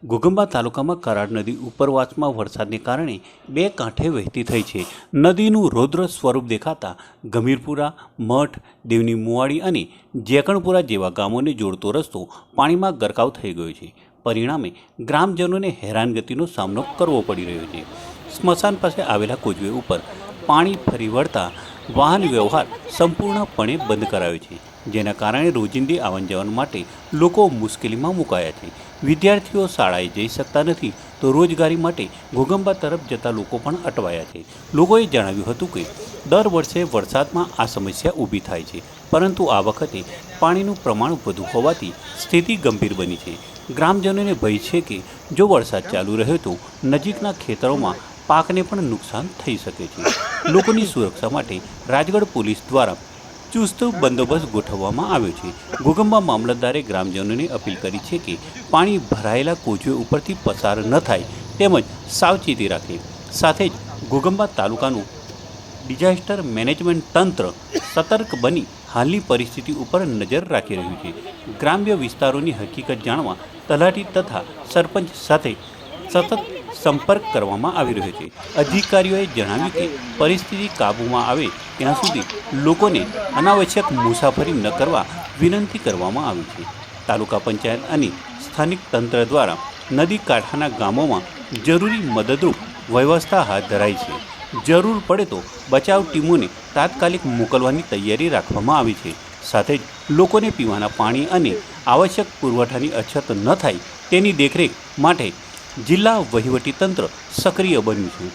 ઘોઘંબા તાલુકામાં કરાડ નદી ઉપરવાસમાં વરસાદને કારણે બે કાંઠે વહેતી થઈ છે. નદીનું રૌદ્ર સ્વરૂપ દેખાતા ગમીરપુરા, મઠ, દેવની મુવાડી અને જેકણપુરા જેવા ગામોને જોડતો રસ્તો પાણીમાં ગરકાવ થઈ ગયો છે. પરિણામે ગ્રામજનોને હેરાનગતિનો સામનો કરવો પડી રહ્યો છે. સ્મશાન પાસે આવેલા કોઝવે ઉપર પાણી ફરી વળતા વાહન વ્યવહાર સંપૂર્ણપણે બંધ કરાયો છે, જેના કારણે રોજિંદી આવન જવન માટે લોકો મુશ્કેલીમાં મુકાયા છે. વિદ્યાર્થીઓ શાળાએ જઈ શકતા નથી તો રોજગારી માટે ઘોઘંબા તરફ જતા લોકો પણ અટવાયા છે. લોકોએ જણાવ્યું હતું કે દર વર્ષે વરસાદમાં આ સમસ્યા ઊભી થાય છે, પરંતુ આ વખતે પાણીનું પ્રમાણ વધુ હોવાથી સ્થિતિ ગંભીર બની છે. ગ્રામજનોને ભય છે કે જો વરસાદ ચાલુ રહ્યો તો નજીકના ખેતરોમાં પાકને પણ નુકસાન થઈ શકે છે. લોકોની સુરક્ષા માટે રાજગઢ પોલીસ દ્વારા ચુસ્ત બંદોબસ્ત ગોઠવવામાં આવ્યો છે. ઘોઘંબા મામલતદારે ગ્રામજનોને અપીલ કરી છે કે પાણી ભરાયેલા કોઝવે ઉપરથી પસાર ન થાય તેમજ સાવચેતી રાખે. સાથે જ ઘોઘંબા તાલુકાનું ડિઝાસ્ટર મેનેજમેન્ટ તંત્ર સતર્ક બની હાલની પરિસ્થિતિ ઉપર નજર રાખી રહ્યું છે. ગ્રામ્ય વિસ્તારોની હકીકત જાણવા તલાટી તથા સરપંચ સાથે સતત સંપર્ક કરવામાં આવી રહ્યો છે. અધિકારીઓએ જણાવ્યું કે પરિસ્થિતિ કાબૂમાં આવે ત્યાં સુધી લોકોને અનાવશ્યક મુસાફરી ન કરવા વિનંતી કરવામાં આવી છે. તાલુકા પંચાયત અને સ્થાનિક તંત્ર દ્વારા નદી કાંઠાના ગામોમાં જરૂરી મદદરૂપ વ્યવસ્થા હાથ ધરાઈ છે. જરૂર પડે તો બચાવ ટીમોને તાત્કાલિક મોકલવાની તૈયારી રાખવામાં આવી છે. સાથે જ લોકોને પીવાના પાણી અને આવશ્યક પુરવઠાની અછત ન થાય તેની દેખરેખ માટે જિલ્લા વહીવટીતંત્ર સક્રિય બન્યું છે.